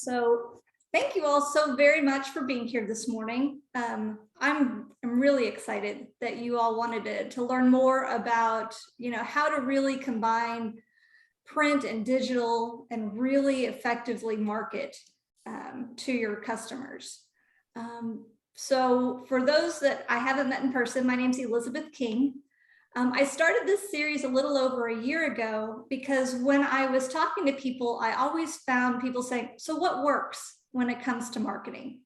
So thank you all so very much for being here this morning. I'm really excited that you all wanted to learn more about, how to really combine print and digital and really effectively market to your customers. So for those that I haven't met in person, my name's Elizabeth King. I started this series a little over a year ago because when I was talking to people, I always found people saying, so what works when it comes to marketing?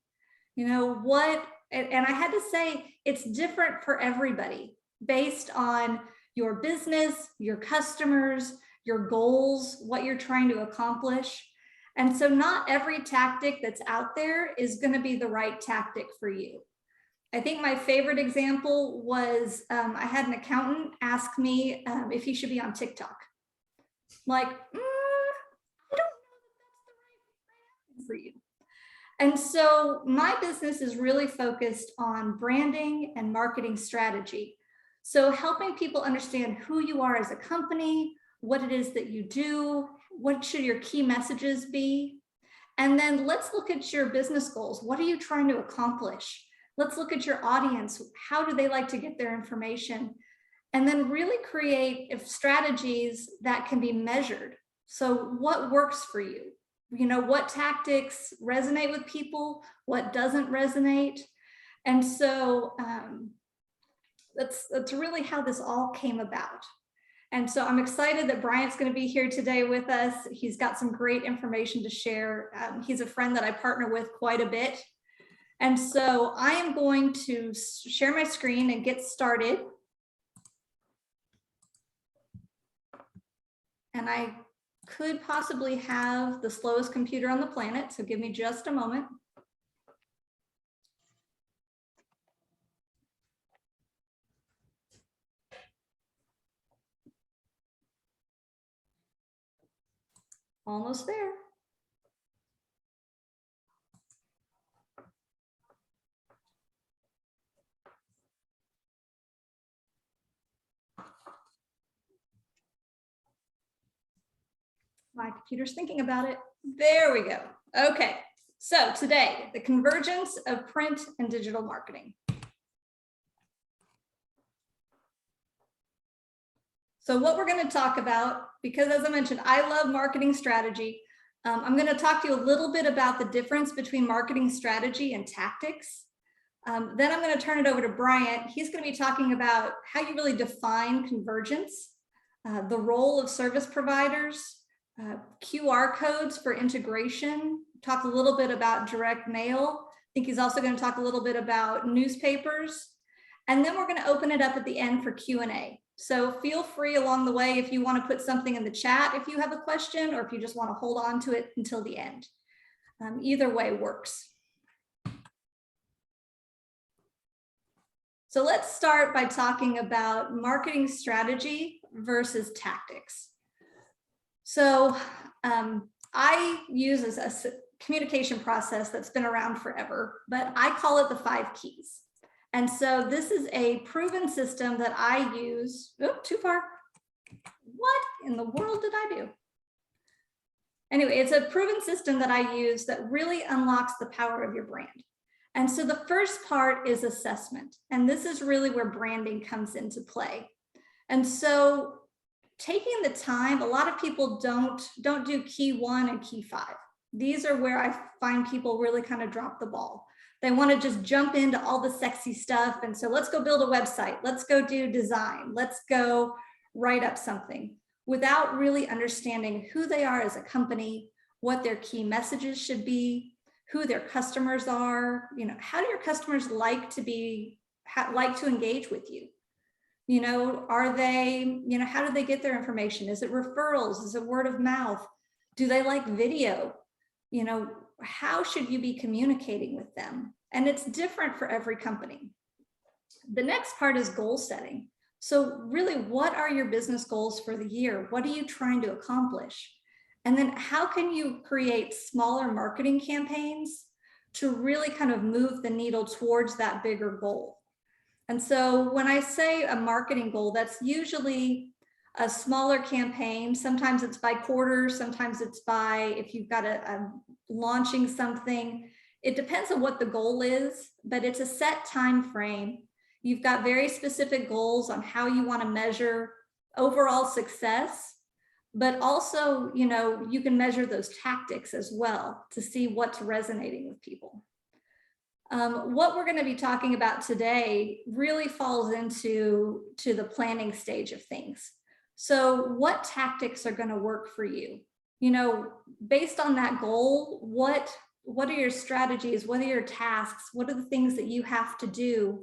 And I had to say, it's different for everybody based on your business, your customers, your goals, what you're trying to accomplish. And so not every tactic that's out there is going to be the right tactic for you. I think my favorite example was I had an accountant ask me if he should be on TikTok. Like, I don't know if that's the right thing for you. And so my business is really focused on branding and marketing strategy. So helping people understand who you are as a company, what it is that you do, what should your key messages be? And then let's look at your business goals. What are you trying to accomplish? Let's look at your audience. How do they like to get their information? And then really create strategies that can be measured. So what works for you? What tactics resonate with people? What doesn't resonate? And so that's really how this all came about. And so I'm excited that Bryant's going to be here today with us. He's got some great information to share. He's a friend that I partner with quite a bit. And so I am going to share my screen and get started. And I could possibly have the slowest computer on the planet, so give me just a moment. Almost there. My computer's thinking about it. There we go. Okay, so today, the convergence of print and digital marketing. So what we're going to talk about, because as I mentioned, I love marketing strategy. I'm going to talk to you a little bit about the difference between marketing strategy and tactics. Then I'm going to turn it over to Bryant. He's going to be talking about how you really define convergence, the role of service providers, QR codes for integration, talk a little bit about direct mail. I think he's also going to talk a little bit about newspapers. And then we're going to open it up at the end for Q&A. So feel free along the way if you want to put something in the chat if you have a question, or if you just want to hold on to it until the end. Either way works. So let's start by talking about marketing strategy versus tactics. So I use a communication process that's been around forever, but I call it the 5 keys. And so this is a proven system that I use. Oh, too far. What in the world did I do? Anyway, it's a proven system that I use that really unlocks the power of your brand. And so the first part is assessment. And this is really where branding comes into play. And so taking the time, a lot of people don't do key 1 and key 5. These are where I find people really kind of drop the ball. They want to just jump into all the sexy stuff. And so let's go build a website. Let's go do design. Let's go write up something without really understanding who they are as a company, what their key messages should be, who their customers are. How do your customers like to engage with you? Are they, how do they get their information? Is it referrals? Is it word of mouth? Do they like video? How should you be communicating with them? And it's different for every company. The next part is goal setting. So really, what are your business goals for the year? What are you trying to accomplish? And then how can you create smaller marketing campaigns to really kind of move the needle towards that bigger goal? And so when I say a marketing goal, that's usually a smaller campaign. Sometimes it's by quarter, sometimes it's by, if you've got a launching something, it depends on what the goal is, but it's a set time frame. You've got very specific goals on how you want to measure overall success, but also, you know, you can measure those tactics as well to see what's resonating with people. What we're going to be talking about today really falls into the planning stage of things. So what tactics are going to work for you? You know, based on that goal, what are your strategies? What are your tasks? What are the things that you have to do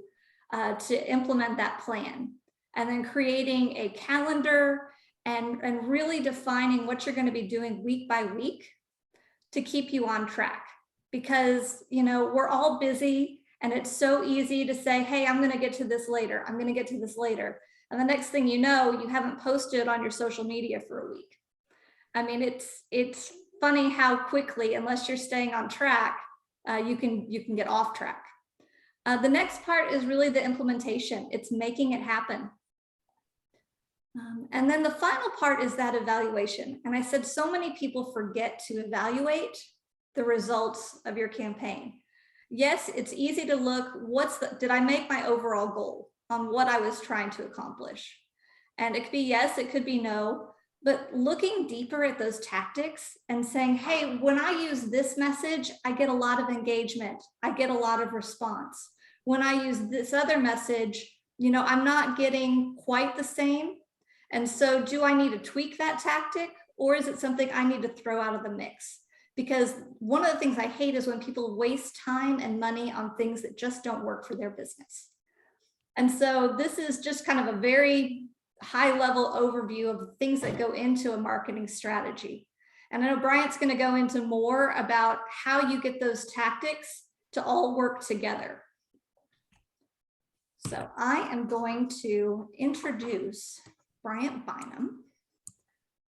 to implement that plan? And then creating a calendar and really defining what you're going to be doing week by week to keep you on track. Because, you know, we're all busy and it's so easy to say, hey, I'm going to get to this later. I'm going to get to this later. And the next thing you know, you haven't posted on your social media for a week. I mean, it's funny how quickly, unless you're staying on track, you can get off track. The next part is really the implementation. It's making it happen. And then the final part is that evaluation. And I said so many people forget to evaluate the results of your campaign. Yes, it's easy to look, did I make my overall goal on what I was trying to accomplish? And it could be yes, it could be no, but looking deeper at those tactics and saying, hey, when I use this message, I get a lot of engagement. I get a lot of response. When I use this other message, you know, I'm not getting quite the same. And so do I need to tweak that tactic, or is it something I need to throw out of the mix? Because one of the things I hate is when people waste time and money on things that just don't work for their business. And so this is just kind of a very high level overview of the things that go into a marketing strategy. And I know Bryant's going to go into more about how you get those tactics to all work together. So I am going to introduce Bryant Bynum.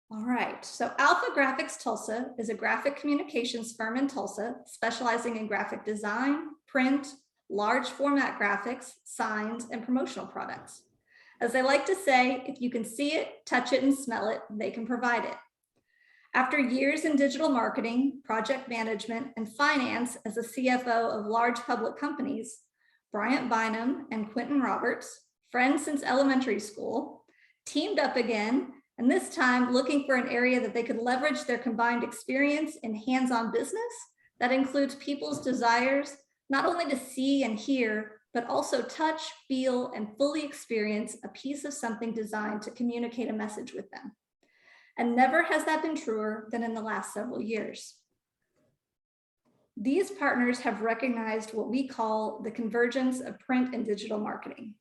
All right, so AlphaGraphics Tulsa is a graphic communications firm in Tulsa specializing in graphic design, print, large format graphics, signs, and promotional products. As they like to say, if you can see it, touch it, and smell it, they can provide it. After years in digital marketing, project management, and finance as a CFO of large public companies, Bryant Bynum and Quentin Roberts, friends since elementary school, teamed up again, and this time looking for an area that they could leverage their combined experience in hands-on business that includes people's desires, not only to see and hear, but also touch, feel, and fully experience a piece of something designed to communicate a message with them. And never has that been truer than in the last several years. These partners have recognized what we call the convergence of print and digital marketing.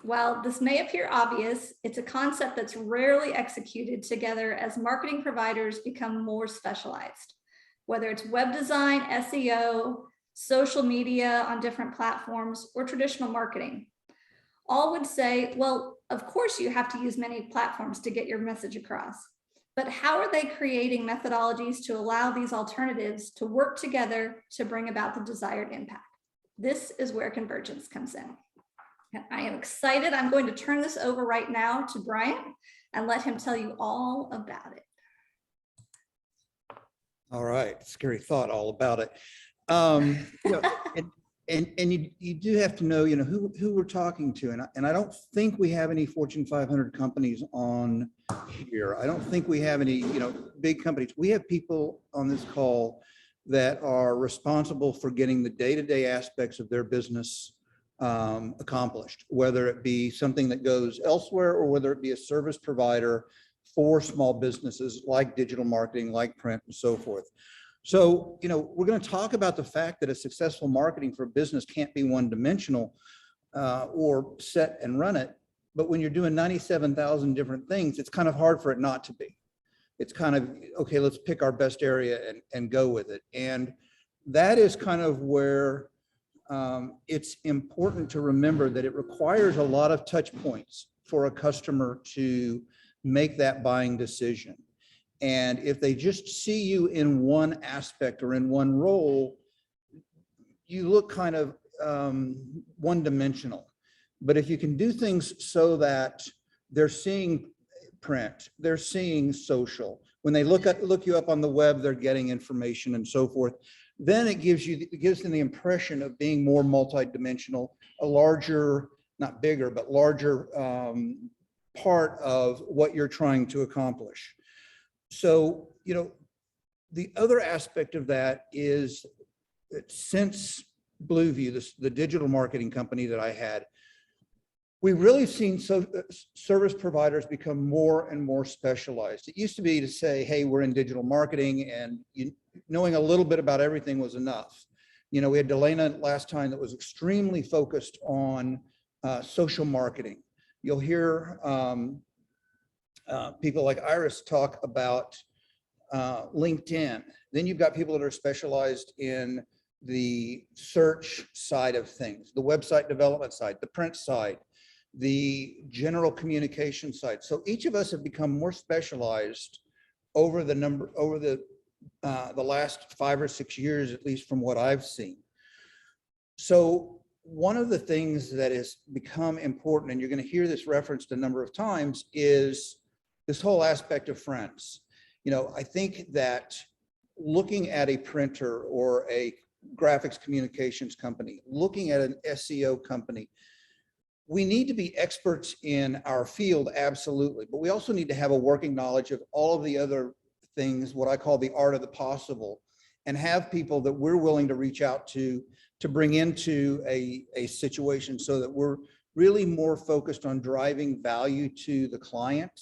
While this may appear obvious, it's a concept that's rarely executed together as marketing providers become more specialized, whether it's web design, SEO, social media on different platforms, or traditional marketing. All would say, well, of course you have to use many platforms to get your message across, but how are they creating methodologies to allow these alternatives to work together to bring about the desired impact? This is where convergence comes in. And I am excited. I'm going to turn this over right now to Bryant and let him tell you all about it. All right, scary thought all about it. You know, and you do have to know, you know, who we're talking to, and I don't think we have any Fortune 500 companies on here. I don't think we have any, you know, big companies. We have people on this call that are responsible for getting the day-to-day aspects of their business accomplished, whether it be something that goes elsewhere or whether it be a service provider for small businesses like digital marketing, like print, and so forth. So, you know, we're going to talk about the fact that a successful marketing for a business can't be one-dimensional or set and run it. But when you're doing 97,000 different things, it's kind of hard for it not to be. It's kind of, okay, let's pick our best area and go with it. And that is kind of where it's important to remember that it requires a lot of touch points for a customer to make that buying decision. And if they just see you in one aspect or in one role, you look kind of one-dimensional. But if you can do things so that they're seeing print, they're seeing social. When they look you up on the web, they're getting information and so forth. Then it gives them the impression of being more multidimensional, a larger, not bigger, but larger part of what you're trying to accomplish. So, the other aspect of that is that since Blueview, the digital marketing company that I had, we've really seen service providers become more and more specialized. It used to be to say, hey, we're in digital marketing, and knowing a little bit about everything was enough. We had Delana last time that was extremely focused on social marketing. You'll hear people like Iris talk about LinkedIn. Then you've got people that are specialized in the search side of things, the website development side, the print side, the general communication side. So each of us have become more specialized over the last 5 or 6 years, at least from what I've seen. So one of the things that has become important, and you're going to hear this referenced a number of times, is this whole aspect of friends. I think that looking at a printer or a graphics communications company, looking at an SEO company, we need to be experts in our field, absolutely, but we also need to have a working knowledge of all of the other things, what I call the art of the possible, and have people that we're willing to reach out to bring into a situation so that we're really more focused on driving value to the client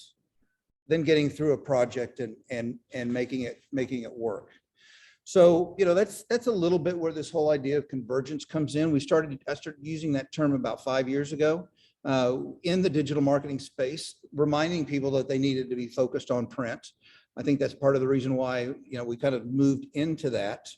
than getting through a project and making it work. So, that's a little bit where this whole idea of convergence comes in. I started using that term about 5 years ago in the digital marketing space, reminding people that they needed to be focused on print. I think that's part of the reason why, we kind of moved into that.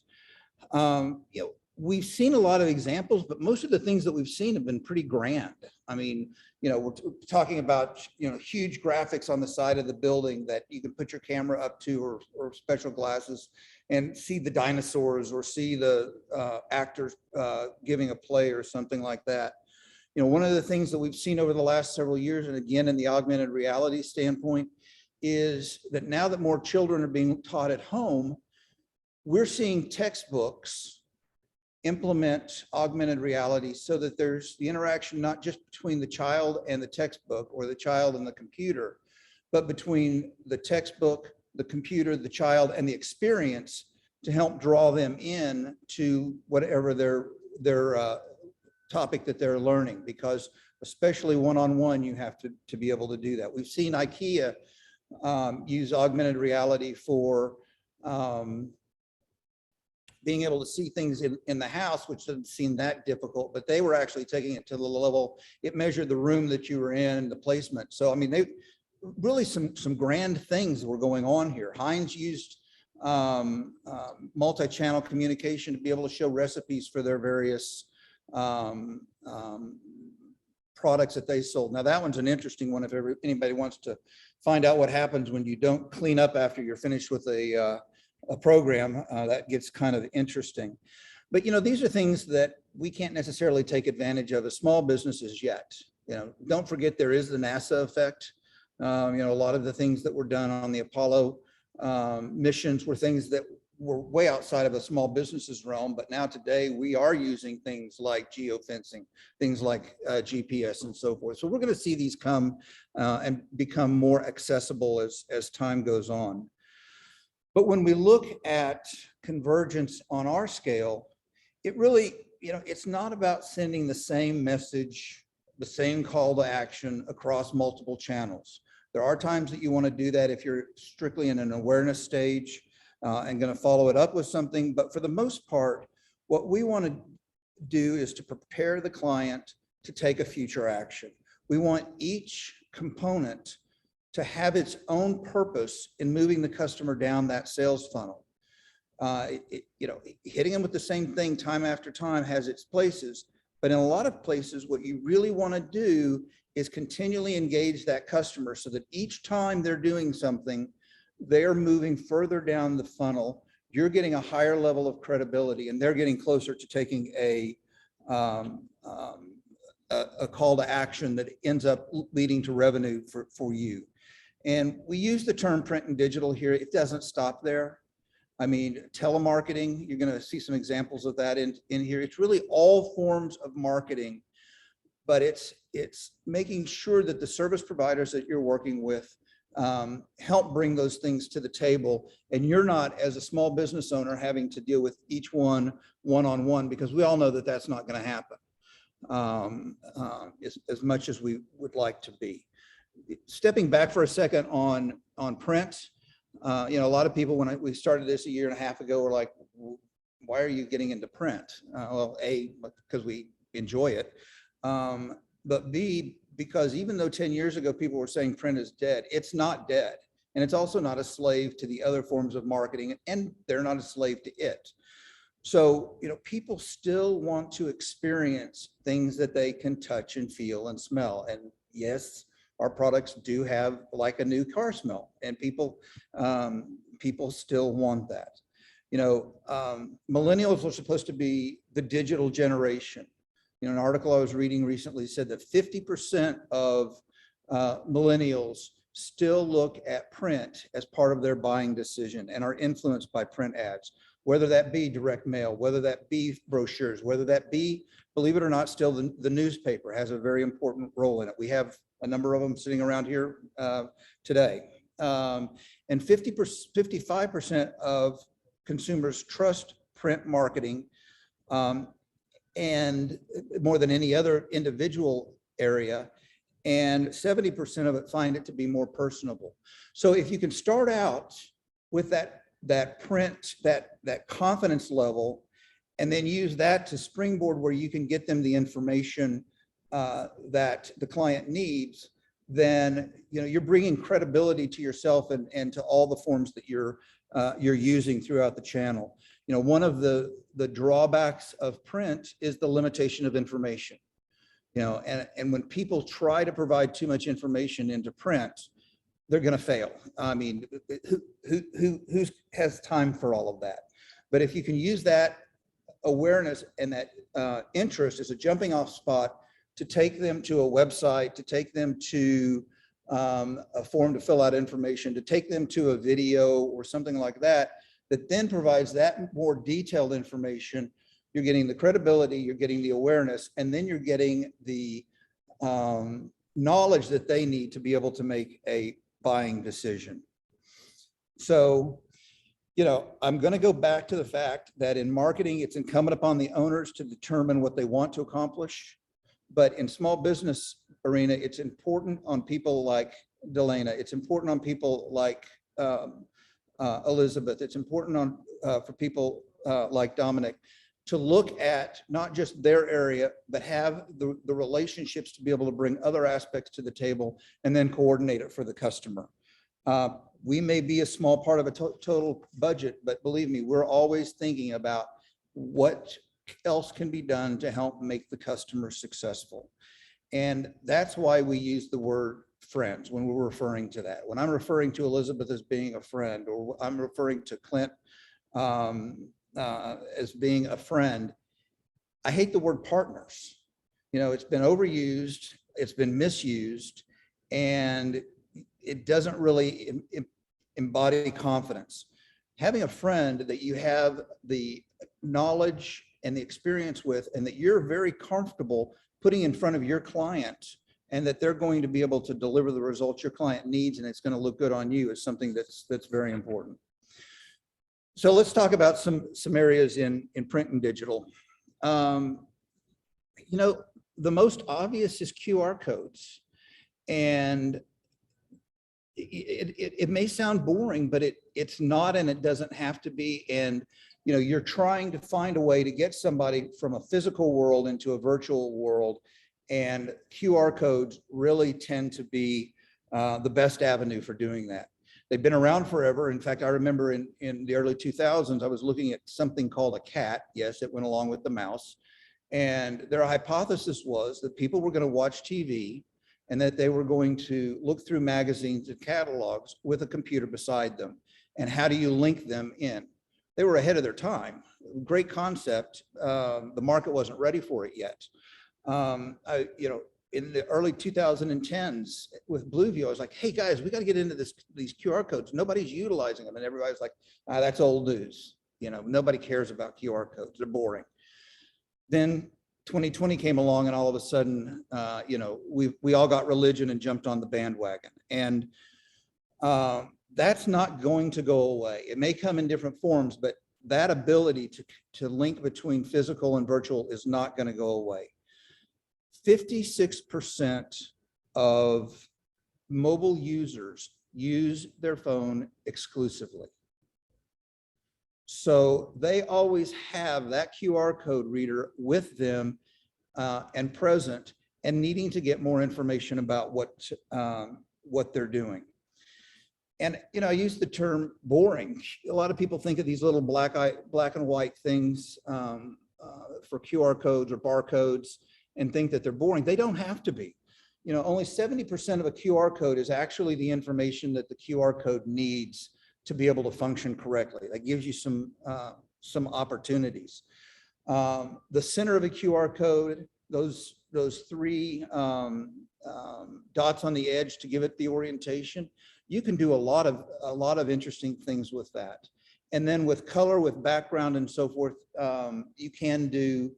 We've seen a lot of examples, but most of the things that we've seen have been pretty grand. I mean, we're talking about, huge graphics on the side of the building that you can put your camera up to, or special glasses, and see the dinosaurs or see the actors giving a play or something like that. One of the things that we've seen over the last several years, and again, in the augmented reality standpoint, is that now that more children are being taught at home, we're seeing textbooks implement augmented reality so that there's the interaction not just between the child and the textbook or the child and the computer, but between the textbook, the computer, the child, and the experience to help draw them in to whatever their topic that they're learning, because especially one-on-one, you have to be able to do that. We've seen IKEA use augmented reality for being able to see things in the house, which doesn't seem that difficult, but they were actually taking it to the level, it measured the room that you were in, the placement. So, I mean, they really some grand things were going on here. Heinz used multi-channel communication to be able to show recipes for their various products that they sold. Now that one's an interesting one if anybody wants to find out what happens when you don't clean up after you're finished with a program. That gets kind of interesting. But these are things that we can't necessarily take advantage of as small businesses yet. Don't forget there is the NASA effect. A lot of the things that were done on the Apollo missions were things that were way outside of a small business's realm, but now today we are using things like geofencing, things like GPS and so forth. So we're going to see these come and become more accessible as time goes on. But when we look at convergence on our scale, it really, it's not about sending the same message, the same call to action across multiple channels. There are times that you want to do that if you're strictly in an awareness stage and going to follow it up with something. But for the most part, what we want to do is to prepare the client to take a future action. We want each component to have its own purpose in moving the customer down that sales funnel. Hitting them with the same thing time after time has its places, but in a lot of places, what you really want to do is continually engage that customer so that each time they're doing something, they're moving further down the funnel. You're getting a higher level of credibility, and they're getting closer to taking a call to action that ends up leading to revenue for you. And we use the term print and digital here. It doesn't stop there. I mean, telemarketing, you're going to see some examples of that in here. It's really all forms of marketing, but it's making sure that the service providers that you're working with help bring those things to the table. And you're not, as a small business owner, having to deal with each one-on-one, because we all know that that's not going to happen as much as we would like to be. Stepping back for a second on print, you know, a lot of people, when we started this a year and a half ago, were like, why are you getting into print? Well, A, because we enjoy it, but B, because even though 10 years ago people were saying print is dead, it's not dead. And it's also not a slave to the other forms of marketing, and they're not a slave to it. So, you know, people still want to experience things that they can touch and feel and smell. And yes, our products do have like a new car smell, and people still want that. You know, millennials are supposed to be the digital generation. You know, an article I was reading recently said that 50% of millennials still look at print as part of their buying decision and are influenced by print ads, whether that be direct mail, whether that be brochures, whether that be, believe it or not, still the newspaper has a very important role in it. We have a number of them sitting around here today. And 55% of consumers trust print marketing, and more than any other individual area, and 70% of it find it to be more personable. So if you can start out with that print, that confidence level, and then use that to springboard where you can get them the information that the client needs, then you know you're bringing credibility to yourself and to all the forms that you're using throughout the channel. You know, one of the drawbacks of print is the limitation of information. You know, and when people try to provide too much information into print, they're going to fail. I mean, who has time for all of that? But if you can use that awareness and that interest as a jumping off spot to take them to a website, to take them to a form to fill out information, to take them to a video or something like that, that then provides that more detailed information, you're getting the credibility, you're getting the awareness, and then you're getting the knowledge that they need to be able to make a buying decision. So, you know, I'm going to go back to the fact that in marketing, it's incumbent upon the owners to determine what they want to accomplish. But in small business arena, it's important on people like Delana. It's important on people like Elizabeth. It's important on for people like Dominic to look at not just their area, but have the relationships to be able to bring other aspects to the table and then coordinate it for the customer. We may be a small part of a total budget, but believe me, we're always thinking about what else can be done to help make the customer successful. And that's why we use the word friends when we're referring to that. When I'm referring to Elizabeth as being a friend, or I'm referring to Clint as being a friend, I hate the word partners. You know, it's been overused, it's been misused, and it doesn't really embody confidence. Having a friend that you have the knowledge and the experience with, and that you're very comfortable putting in front of your client, and that they're going to be able to deliver the results your client needs, and it's going to look good on you, is something that's very important. So let's talk about some areas in print and digital. You know, the most obvious is QR codes, and it may sound boring, but it's not, and it doesn't have to be. And you know, you're trying to find a way to get somebody from a physical world into a virtual world, and QR codes really tend to be the best avenue for doing that. They've been around forever. In fact, I remember in the early 2000s, I was looking at something called a cat. Yes, it went along with the mouse. And their hypothesis was that people were going to watch TV and that they were going to look through magazines and catalogs with a computer beside them. And how do you link them in? They were ahead of their time. Great concept. The market wasn't ready for it yet. You know, in the early 2010s with Blueview, I was like, hey guys, we got to get into these QR codes. Nobody's utilizing them. And everybody's like, that's old news. You know, nobody cares about QR codes. They're boring. Then 2020 came along and all of a sudden, you know, we all got religion and jumped on the bandwagon. And that's not going to go away. It may come in different forms, but that ability to link between physical and virtual is not going to go away. 56% of mobile users use their phone exclusively. So they always have that QR code reader with them and present and needing to get more information about what they're doing. And, you know, I use the term boring. A lot of people think of these little black and white things for QR codes or barcodes and think that they're boring. They don't have to be. You know, only 70% of a QR code is actually the information that the QR code needs to be able to function correctly. That gives you some opportunities. The center of a QR code, those three dots on the edge to give it the orientation, you can do a lot of interesting things with that. And then with color, with background and so forth, you can do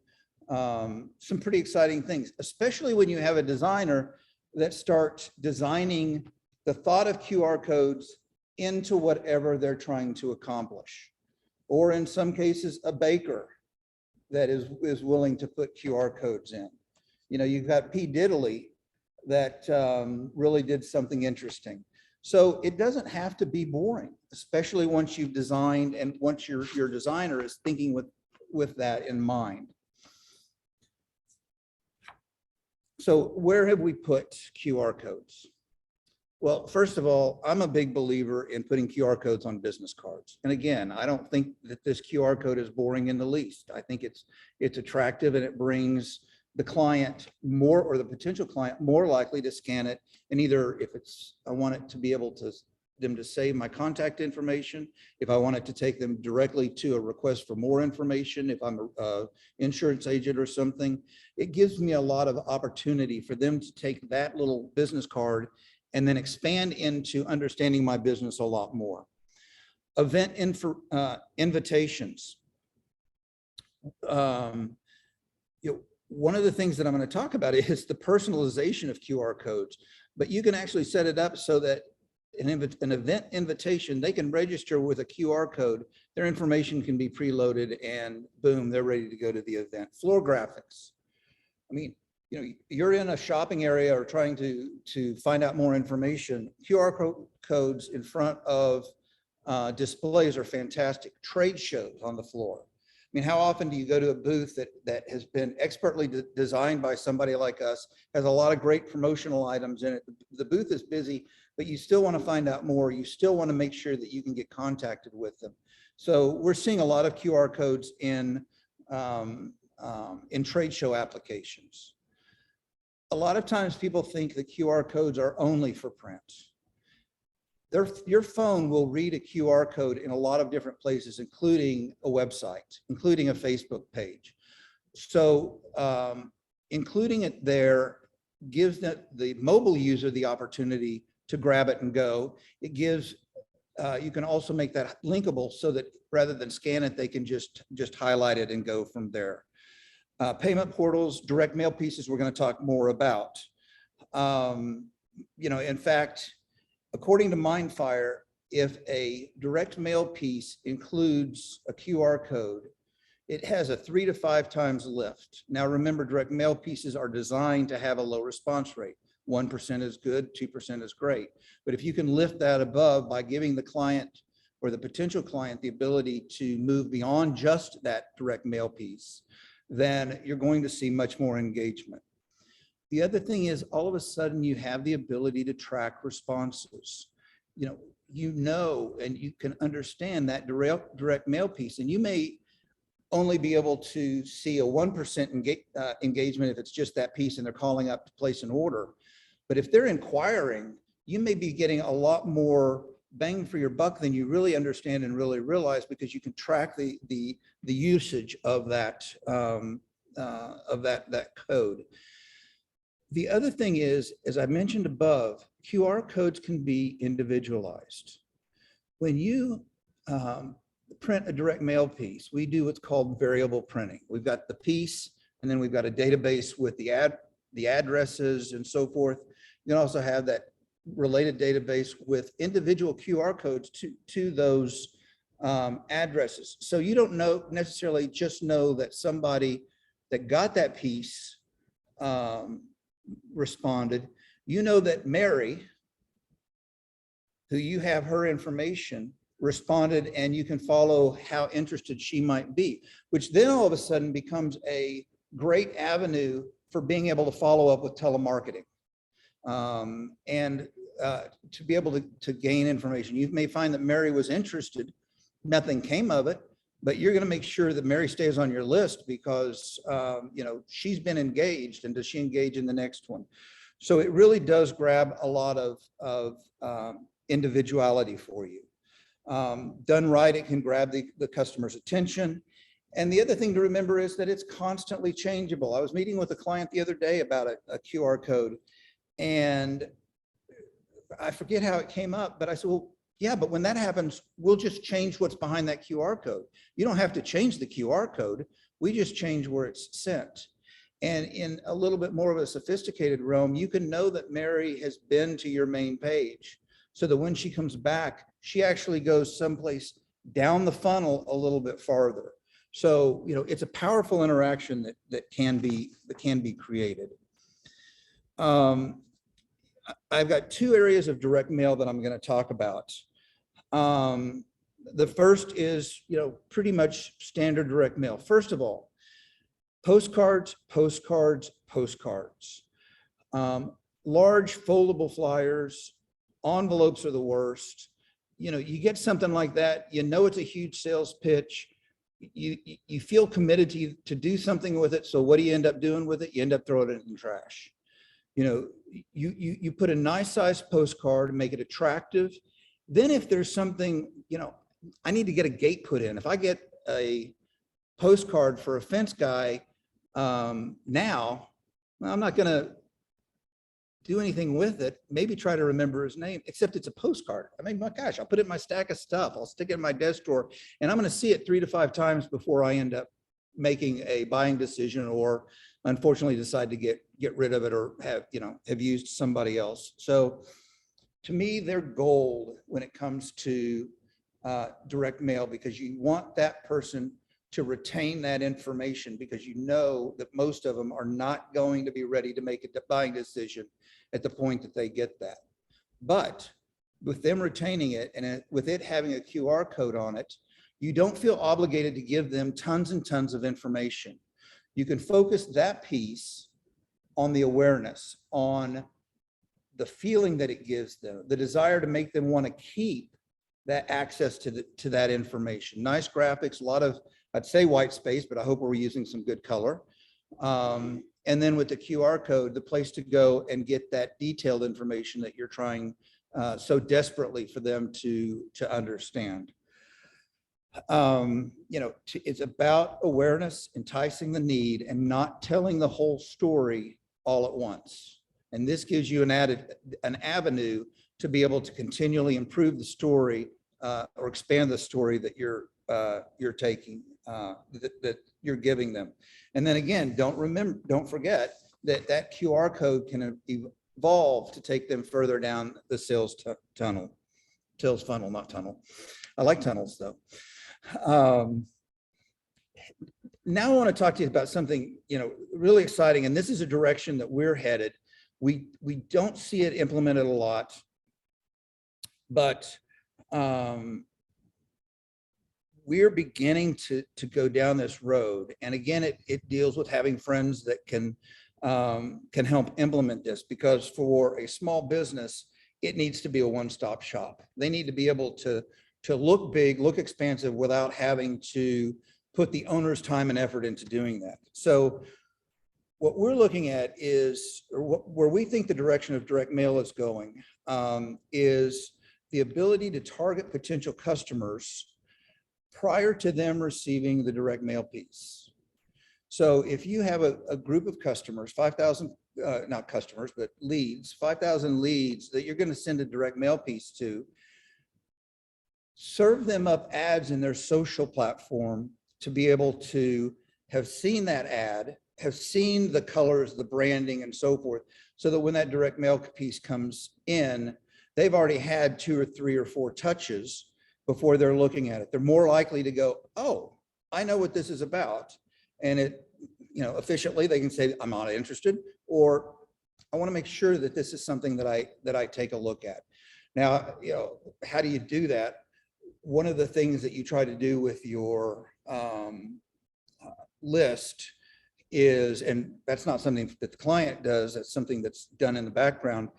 some pretty exciting things, especially when you have a designer that starts designing the thought of QR codes into whatever they're trying to accomplish. Or in some cases, a baker that is willing to put QR codes in. You know, you've got P. Diddley that really did something interesting. So it doesn't have to be boring, especially once you've designed and once your designer is thinking with that in mind. So where have we put QR codes? Well, first of all, I'm a big believer in putting QR codes on business cards. And again, I don't think that this QR code is boring in the least. I think it's attractive and it brings the client more, or the potential client more likely to scan it. And either if I want it to be able to them to save my contact information, if I want it to take them directly to a request for more information, if I'm an insurance agent or something, it gives me a lot of opportunity for them to take that little business card and then expand into understanding my business a lot more. Event invitations. You know, one of the things that I'm going to talk about is the personalization of QR codes, but you can actually set it up so that an event invitation, they can register with a QR code, their information can be preloaded and boom, they're ready to go to the event. Floor graphics. I mean, you know, you're in a shopping area or trying to find out more information. QR codes in front of displays are fantastic. Trade shows on the floor. I mean, how often do you go to a booth that has been expertly designed by somebody like us, has a lot of great promotional items in it. The booth is busy, but you still want to find out more. You still want to make sure that you can get contacted with them. So we're seeing a lot of QR codes in trade show applications. A lot of times people think that QR codes are only for print. Your phone will read a QR code in a lot of different places, including a website, including a Facebook page. So including it there gives the mobile user the opportunity to grab it and go. It gives, you can also make that linkable so that rather than scan it, they can just highlight it and go from there. Payment portals, direct mail pieces, we're going to talk more about. You know, in fact, according to Mindfire, if a direct mail piece includes a QR code, it has a 3 to 5 times lift. Now, remember, direct mail pieces are designed to have a low response rate. 1% is good, 2% is great. But if you can lift that above by giving the client or the potential client the ability to move beyond just that direct mail piece, then you're going to see much more engagement. The other thing is all of a sudden you have the ability to track responses. You know, and you can understand that direct mail piece, and you may only be able to see a 1% engagement if it's just that piece and they're calling up to place an order. But if they're inquiring, you may be getting a lot more bang for your buck than you really understand and really realize, because you can track the usage of that code. The other thing is, as I mentioned above, QR codes can be individualized. When you print a direct mail piece, we do what's called variable printing. We've got the piece, and then we've got a database with the addresses and so forth. You can also have that related database with individual QR codes to those addresses. So you don't necessarily just know that somebody that got that piece responded. You know that Mary, who you have her information, responded, and you can follow how interested she might be, which then all of a sudden becomes a great avenue for being able to follow up with telemarketing and to be able to gain information. You may find that Mary was interested, nothing came of it, but you're going to make sure that Mary stays on your list because she's been engaged, and does she engage in the next one? So it really does grab a lot of individuality for you. Done right, it can grab the customer's attention. And the other thing to remember is that it's constantly changeable. I was meeting with a client the other day about a QR code, and I forget how it came up, but I said, well, yeah, but when that happens, we'll just change what's behind that QR code. You don't have to change the QR code. We just change where it's sent. And in a little bit more of a sophisticated realm, you can know that Mary has been to your main page, so that when she comes back, she actually goes someplace down the funnel a little bit farther. So, it's a powerful interaction that can be created. I've got two areas of direct mail that I'm going to talk about. The first is, pretty much standard direct mail. First of all, postcards, postcards, postcards. Large foldable flyers, envelopes are the worst. You get something like that, it's a huge sales pitch. You feel committed to do something with it. So what do you end up doing with it? You end up throwing it in the trash. You put a nice sized postcard and make it attractive. Then if there's something, I need to get a gate put in. If I get a postcard for a fence guy now, I'm not going to do anything with it. Maybe try to remember his name, except it's a postcard. I mean, my gosh, I'll put it in my stack of stuff. I'll stick it in my desk drawer, and I'm going to see it 3 to 5 times before I end up making a buying decision, or unfortunately decide to get rid of it, or have used somebody else. So to me, they're gold when it comes to direct mail, because you want that person to retain that information, because that most of them are not going to be ready to make a buying decision at the point that they get that. But with them retaining it, and with it having a QR code on it, you don't feel obligated to give them tons and tons of information. You can focus that piece on the awareness, on the feeling that it gives them, the desire to make them want to keep that access to that information. Nice graphics, a lot of, I'd say white space, but I hope we're using some good color. And then with the QR code, the place to go and get that detailed information that you're trying so desperately for them to understand. It's about awareness, enticing the need, and not telling the whole story all at once. And this gives you an avenue to be able to continually improve the story or expand the story that you're taking, that you're giving them. And then again, don't forget that QR code can evolve to take them further down the sales funnel, not tunnel. I like tunnels though. Now I want to talk to you about something, really exciting. And this is a direction that we're headed. We don't see it implemented a lot, but we're beginning to go down this road. And again, it deals with having friends that can help implement this, because for a small business, it needs to be a one-stop shop. They need to be able to look big, look expansive, without having to put the owner's time and effort into doing that. So what we're looking at is, where we think the direction of direct mail is going, is the ability to target potential customers prior to them receiving the direct mail piece. So if you have a group of customers, 5,000 not customers, but leads, 5,000 leads that you're going to send a direct mail piece to, serve them up ads in their social platform to be able to have seen that ad, have seen the colors, the branding, and so forth, so that when that direct mail piece comes in, they've already had 2 or 3 or 4 touches before they're looking at it. They're more likely to go, oh, I know what this is about. And it, efficiently, they can say, I'm not interested, or I want to make sure that this is something that I take a look at. Now, how do you do that? One of the things that you try to do with your list is, and that's not something that the client does, that's something that's done in the background,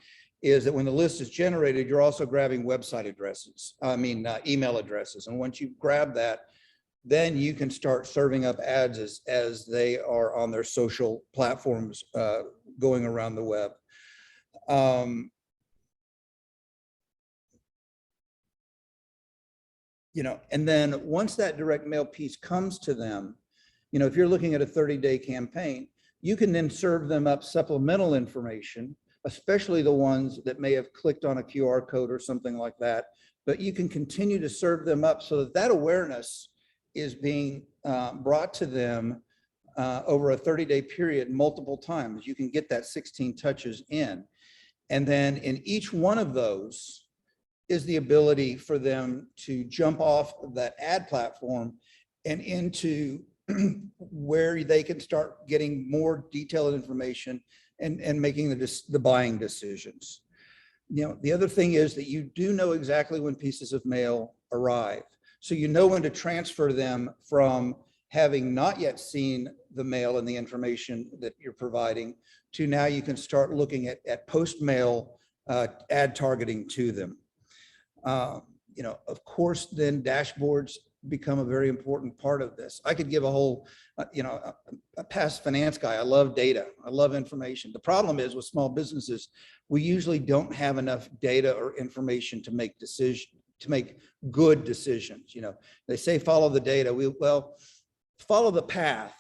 is that when the list is generated, you're also grabbing website addresses, email addresses. And once you grab that, then you can start serving up ads as they are on their social platforms going around the web. And then once that direct mail piece comes to them, if you're looking at a 30-day campaign, you can then serve them up supplemental information, especially the ones that may have clicked on a QR code or something like that. But you can continue to serve them up so that that awareness is being brought to them over a 30-day period multiple times. You can get that 16 touches in. And then in each one of those is the ability for them to jump off of that ad platform and into where they can start getting more detailed information and making the buying decisions. The other thing is that you do know exactly when pieces of mail arrive. So you know when to transfer them from having not yet seen the mail and the information that you're providing to now you can start looking at post-mail ad targeting to them. Of course, then dashboards become a very important part of this. I could give a whole, a past finance guy. I love data. I love information. The problem is with small businesses, we usually don't have enough data or information to make good decisions. They say follow the data. Well, follow the path,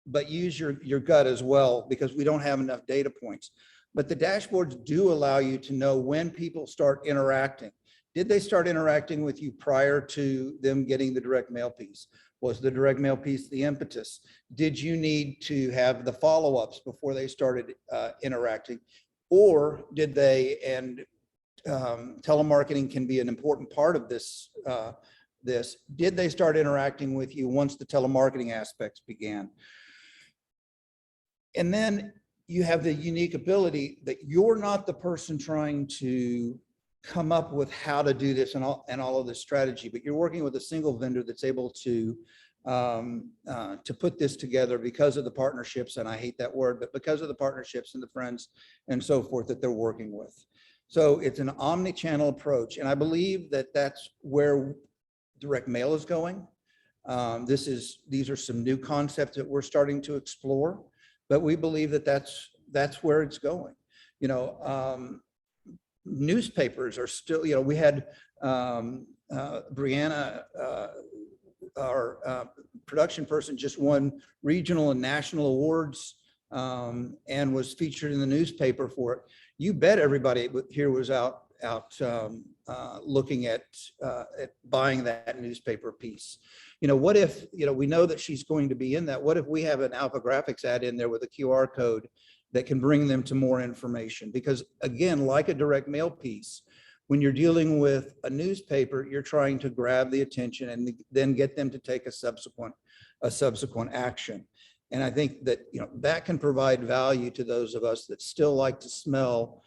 but use your gut as well, because we don't have enough data points. But the dashboards do allow you to know when people start interacting. Did they start interacting with you prior to them getting the direct mail piece? Was the direct mail piece the impetus? Did you need to have the follow-ups before they started interacting? Or did they, and telemarketing can be an important part of this, did they start interacting with you once the telemarketing aspects began? And then you have the unique ability that you're not the person trying to come up with how to do this and all of this strategy, but you're working with a single vendor that's able to put this together because of the partnerships, and I hate that word, but because of the partnerships and the friends and so forth that they're working with. So it's an omni-channel approach, and I believe that that's where direct mail is going. These are some new concepts that we're starting to explore, but we believe that that's where it's going. Newspapers are still, we had Bryant, our production person, just won regional and national awards and was featured in the newspaper for it. You bet everybody here was out looking at buying that newspaper piece. What if, we know that she's going to be in that. What if we have an AlphaGraphics ad in there with a QR code that can bring them to more information? Because again, like a direct mail piece, when you're dealing with a newspaper, you're trying to grab the attention and then get them to take a subsequent action. And I think that, that can provide value to those of us that still like to smell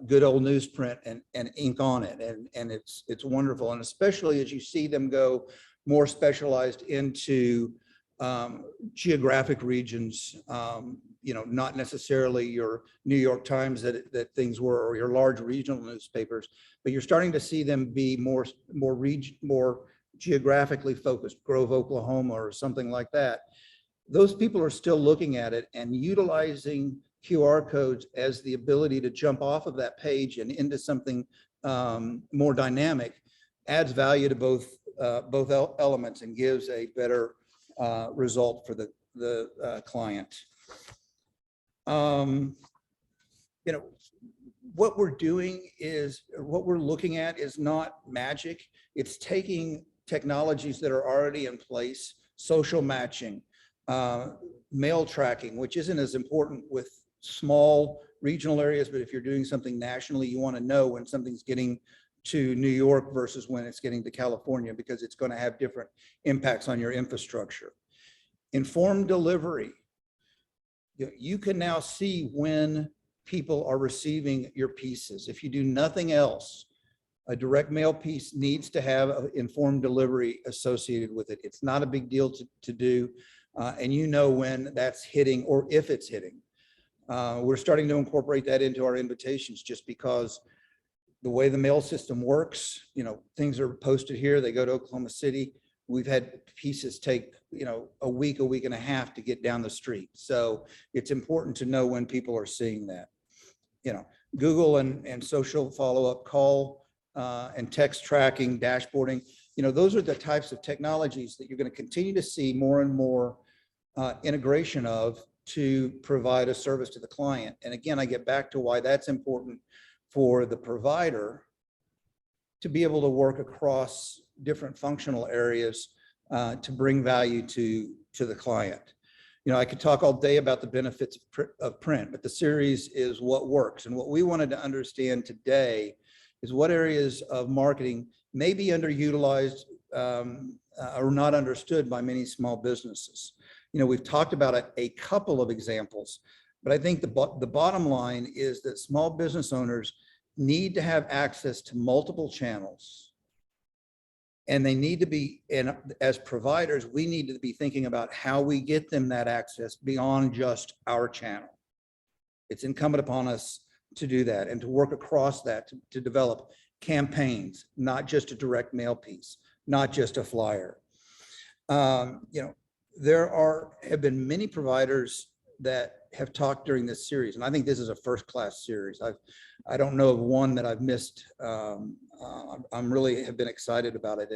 good old newsprint and ink on it. And it's wonderful. And especially as you see them go more specialized into geographic regions, not necessarily your New York Times that things were, or your large regional newspapers, but you're starting to see them be more geographically focused, Grove, Oklahoma, or something like that. Those people are still looking at it and utilizing QR codes as the ability to jump off of that page and into something more dynamic, adds value to both elements and gives a better result for the client. Um, you know, what we're doing is, what we're looking at is not magic. It's taking technologies that are already in place, social matching, mail tracking, which isn't as important with small regional areas, but if you're doing something nationally, you want to know when something's getting to New York versus when it's getting to California, because it's going to have different impacts on your infrastructure. Informed delivery. You can now see when people are receiving your pieces. If you do nothing else, a direct mail piece needs to have an informed delivery associated with it. It's not a big deal to do, and you know when that's hitting or if it's hitting. We're starting to incorporate that into our invitations, just because the way the mail system works, things are posted here, they go to Oklahoma City. We've had pieces take, a week and a half to get down the street. So it's important to know when people are seeing that. Google and social follow-up, call and text tracking, dashboarding, those are the types of technologies that you're going to continue to see more and more integration of to provide a service to the client. And again, I get back to why that's important for the provider to be able to work across different functional areas to bring value to the client. I could talk all day about the benefits of print, but the series is what works. And what we wanted to understand today is what areas of marketing may be underutilized or not understood by many small businesses. We've talked about a couple of examples, but I think the bottom line is that small business owners need to have access to multiple channels. And they need to be, and as providers, we need to be thinking about how we get them that access beyond just our channel. It's incumbent upon us to do that and to work across that to develop campaigns, not just a direct mail piece, not just a flyer. There have been many providers that have talked during this series, and I think this is a first-class series. I don't know of one that I've missed. I'm really have been excited about it,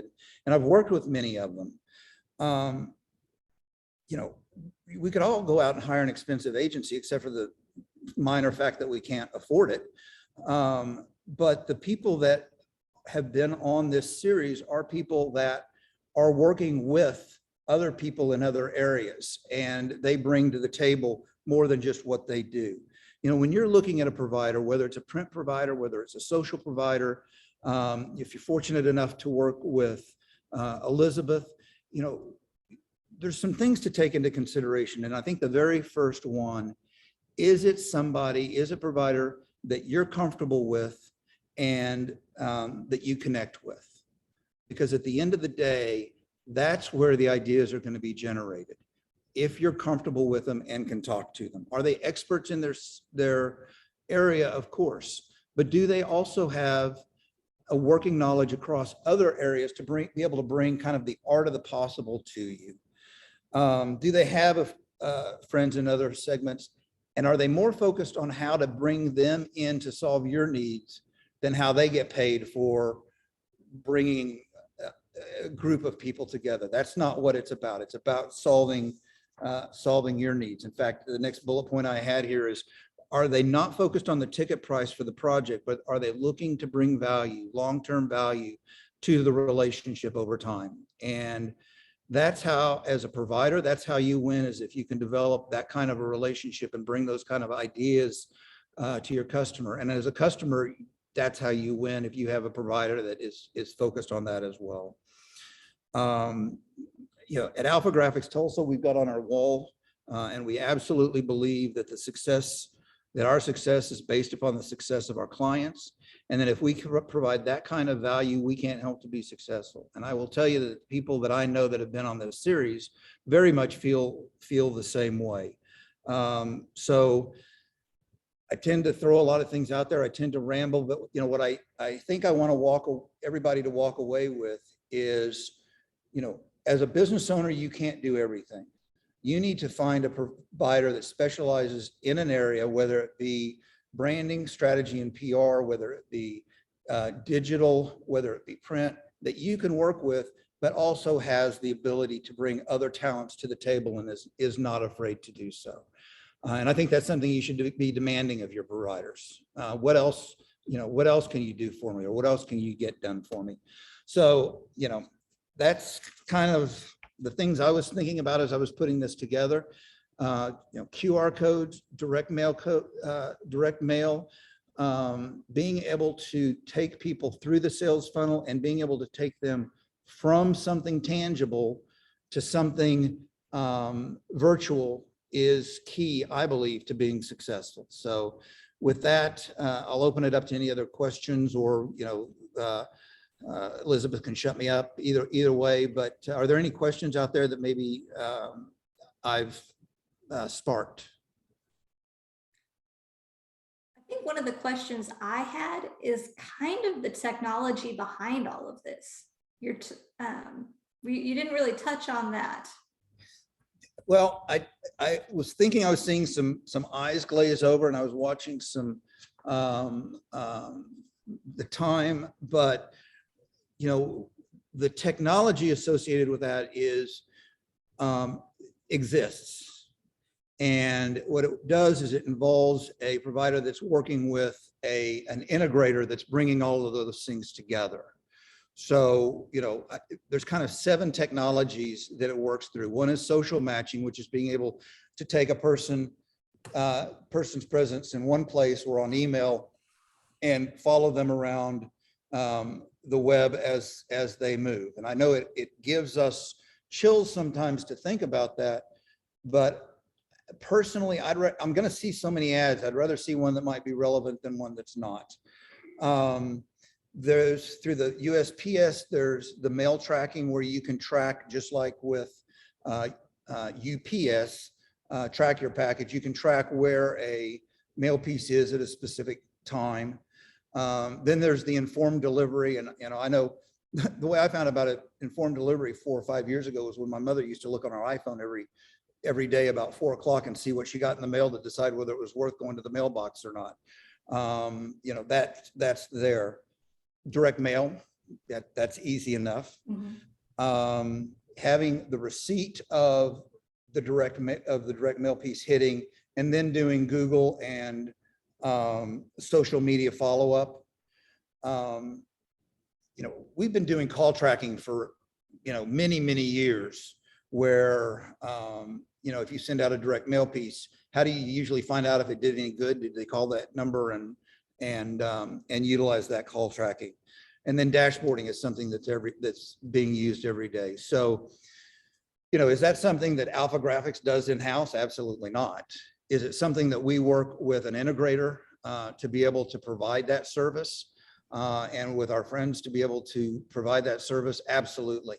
and I've worked with many of them. We could all go out and hire an expensive agency, except for the minor fact that we can't afford it. But the people that have been on this series are people that are working with other people in other areas, and they bring to the table more than just what they do. When you're looking at a provider, whether it's a print provider, whether it's a social provider, if you're fortunate enough to work with Elizabeth, there's some things to take into consideration. And I think the very first one, is a provider that you're comfortable with and that you connect with? Because at the end of the day, that's where the ideas are going to be generated. If you're comfortable with them and can talk to them. Are they experts in their area? Of course. But do they also have a working knowledge across other areas to be able to bring kind of the art of the possible to you? Do they have friends in other segments? And are they more focused on how to bring them in to solve your needs than how they get paid for bringing a group of people together? That's not what it's about. It's about solving your needs. In fact, the next bullet point I had here is, are they not focused on the ticket price for the project, but are they looking to bring value, long-term value to the relationship over time? And that's how, as a provider, that's how you win, is if you can develop that kind of a relationship and bring those kind of ideas to your customer. And as a customer, that's how you win, if you have a provider that is focused on that as well. At AlphaGraphics Tulsa, we've got on our wall, and we absolutely believe that our success is based upon the success of our clients. And that if we can provide that kind of value, we can't help to be successful. And I will tell you that people that I know that have been on this series very much feel the same way. So I tend to throw a lot of things out there. I tend to ramble, but what I think I want to everybody to walk away with is, as a business owner, you can't do everything. You need to find a provider that specializes in an area, whether it be branding, strategy, and PR, whether it be digital, whether it be print, that you can work with, but also has the ability to bring other talents to the table and is not afraid to do so. And I think that's something you should be demanding of your providers. What else, what else can you do for me, or what else can you get done for me? So, that's kind of the things I was thinking about as I was putting this together. QR codes, direct mail, being able to take people through the sales funnel and being able to take them from something tangible to something virtual is key, I believe, to being successful. So with that, I'll open it up to any other questions, or, Elizabeth can shut me up either way, but are there any questions out there that maybe I've sparked? I think one of the questions I had is kind of the technology behind all of this. You didn't really touch on that. Well, I was thinking I was seeing some eyes glaze over, and I was watching some the time, but the technology associated with that is exists. And what it does is it involves a provider that's working with an integrator that's bringing all of those things together. So, there's kind of 7 technologies that it works through. One is social matching, which is being able to take a person's presence in one place or on email and follow them around the web as they move. And I know it gives us chills sometimes to think about that, but personally, I'm going to see so many ads. I'd rather see one that might be relevant than one that's not. There's, through the USPS, there's the mail tracking, where you can track, just like with UPS, track your package. You can track where a mail piece is at a specific time. Then there's the informed delivery. And I know the way I found about it, informed delivery 4 or 5 years ago, was when my mother used to look on her iPhone every day about 4 o'clock and see what she got in the mail to decide whether it was worth going to the mailbox or not. That's there. Direct mail, that's easy enough. Mm-hmm. Having the receipt of the direct mail piece hitting, and then doing Google and social media follow-up. We've been doing call tracking for many years, where if you send out a direct mail piece, how do you usually find out if it did any good? Did they call that number and utilize that call tracking? And then dashboarding is something that's being used every day. So, is that something that AlphaGraphics does in-house? Absolutely not. Is it something that we work with an integrator to be able to provide that service, and with our friends to be able to provide that service? Absolutely.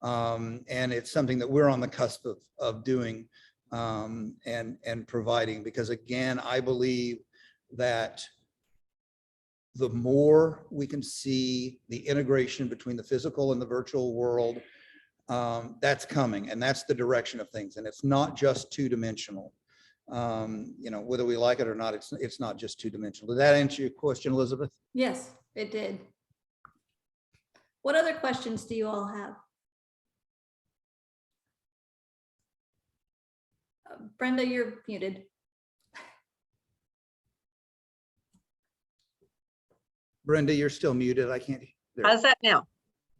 And it's something that we're on the cusp of doing and providing, because again, I believe that the more we can see the integration between the physical and the virtual world, that's coming, and that's the direction of things. And it's not just two-dimensional. Whether we like it or not, it's not just two-dimensional. Did that answer your question, Elizabeth? Yes, it did. What other questions do you all have? Brenda, you're muted. Brenda, you're still muted. I can't. There. How's that now?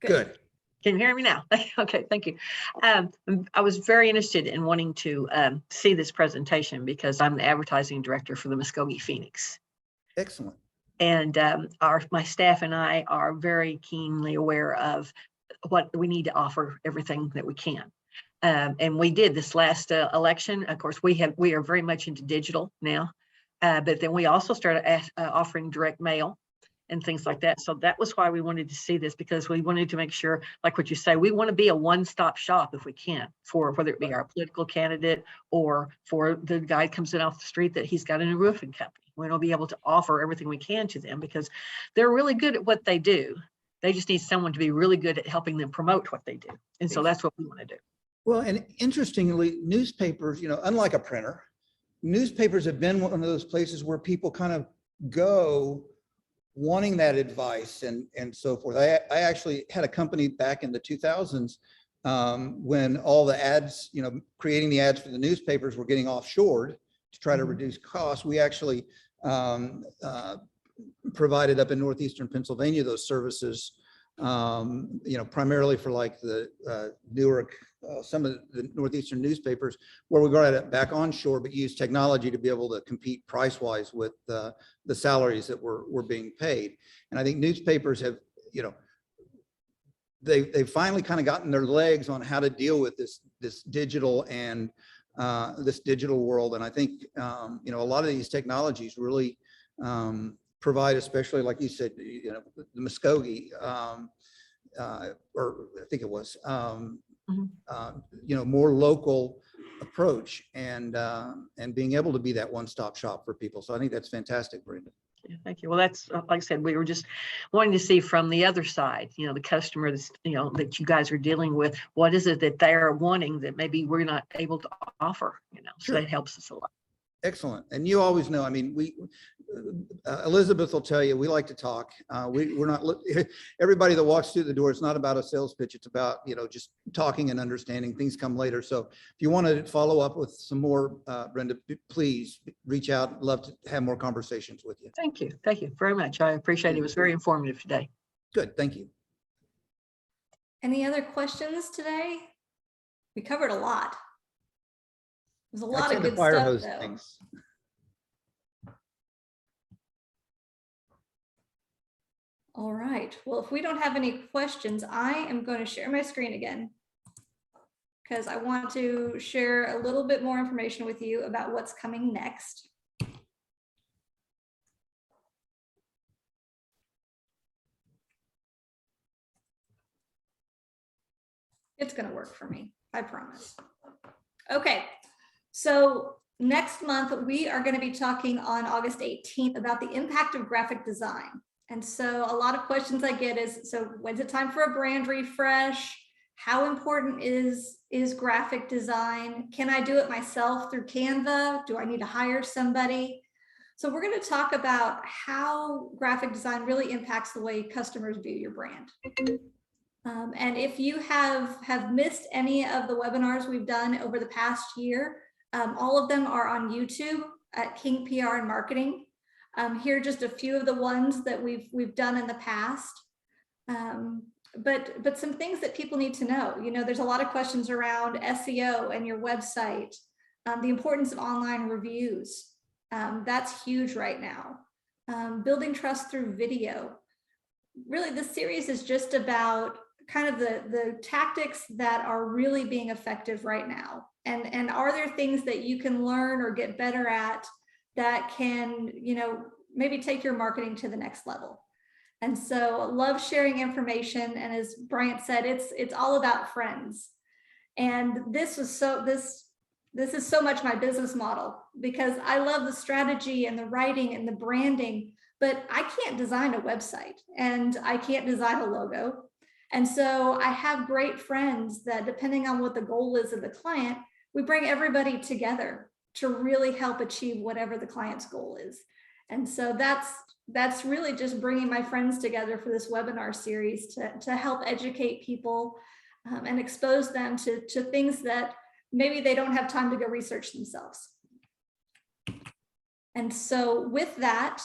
Good. Can you hear me now? Okay, thank you. I was very interested in wanting to see this presentation, because I'm the advertising director for the Muskogee Phoenix. Excellent. And my staff and I are very keenly aware of what we need to offer, everything that we can. And we did this last election. Of course, we are very much into digital now, but then we also started offering direct mail and things like that. So that was why we wanted to see this, because we wanted to make sure, like what you say, we want to be a one-stop shop if we can, for whether it be our political candidate or for the guy comes in off the street that he's got a new roofing company. We want to be able to offer everything we can to them, because they're really good at what they do. They just need someone to be really good at helping them promote what they do. And so that's what we want to do. Well, and interestingly, newspapers, unlike a printer, newspapers have been one of those places where people kind of go wanting that advice and so forth. I actually had a company back in the 2000s when all the ads, creating the ads for the newspapers were getting offshored to try to reduce costs. We actually provided up in northeastern Pennsylvania those services, primarily for like the Newark, some of the northeastern newspapers, where we brought it back onshore, but used technology to be able to compete price-wise with the salaries that were being paid. And I think newspapers have, they've finally kind of gotten their legs on how to deal with this digital and this digital world. And I think, a lot of these technologies really provide, especially like you said, the Muskogee, or I think it was, more local approach and being able to be that one-stop shop for people. So I think that's fantastic, Brenda. Yeah, thank you. Well, that's like I said, we were just wanting to see from the other side, the customer that's, that you guys are dealing with, what is it that they're wanting that maybe we're not able to offer, so Sure. that helps us a lot. Excellent. And you always know, I mean, Elizabeth will tell you, we like to talk. We're not, everybody that walks through the door, it's not about a sales pitch. It's about, just talking and understanding. Things come later. So if you want to follow up with some more, Brenda, please reach out. Love to have more conversations with you. Thank you. Thank you very much. I appreciate it. It was very informative today. Good. Thank you. Any other questions today? We covered a lot. There's a lot of good Fire stuff hose though. things. All right. Well, if we don't have any questions, I am going to share my screen again because I want to share a little bit more information with you about what's coming next. It's going to work for me, I promise. Okay. So next month, we are going to be talking on August 18th about the impact of graphic design. And so a lot of questions I get is, so when's it time for a brand refresh? How important is graphic design? Can I do it myself through Canva? Do I need to hire somebody? So we're going to talk about how graphic design really impacts the way customers view your brand. And if you have missed any of the webinars we've done over the past year, all of them are on YouTube at King PR and Marketing. Here are just a few of the ones that we've done in the past. But some things that people need to know. There's a lot of questions around SEO and your website, the importance of online reviews. That's huge right now. Building trust through video. Really, this series is just about kind of the tactics that are really being effective right now. And are there things that you can learn or get better at that can, maybe take your marketing to the next level? And so I love sharing information. And as Bryant said, it's all about friends. And this is so much my business model, because I love the strategy and the writing and the branding, but I can't design a website and I can't design a logo. And so I have great friends that, depending on what the goal is of the client, we bring everybody together to really help achieve whatever the client's goal is. And so that's really just bringing my friends together for this webinar series to help educate people and expose them to things that maybe they don't have time to go research themselves. And so with that,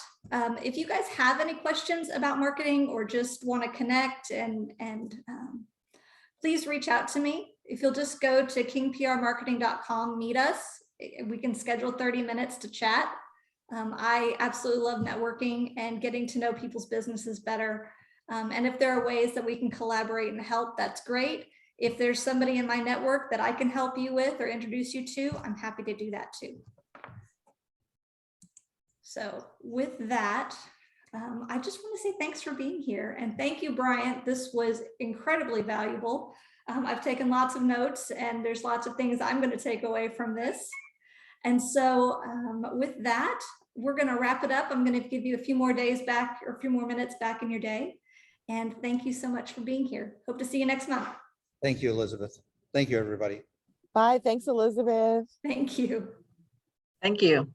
if you guys have any questions about marketing or just want to connect and please reach out to me. If you'll just go to kingprmarketing.com, meet us. We can schedule 30 minutes to chat. I absolutely love networking and getting to know people's businesses better. And if there are ways that we can collaborate and help, that's great. If there's somebody in my network that I can help you with or introduce you to, I'm happy to do that too. So with that, I just want to say thanks for being here. And thank you, Bryant. This was incredibly valuable. I've taken lots of notes and there's lots of things I'm going to take away from this. And so with that, we're going to wrap it up. I'm going to give you a few more days back, or a few more minutes back in your day. And thank you so much for being here. Hope to see you next month. Thank you, Elizabeth. Thank you, everybody. Bye. Thanks, Elizabeth. Thank you. Thank you.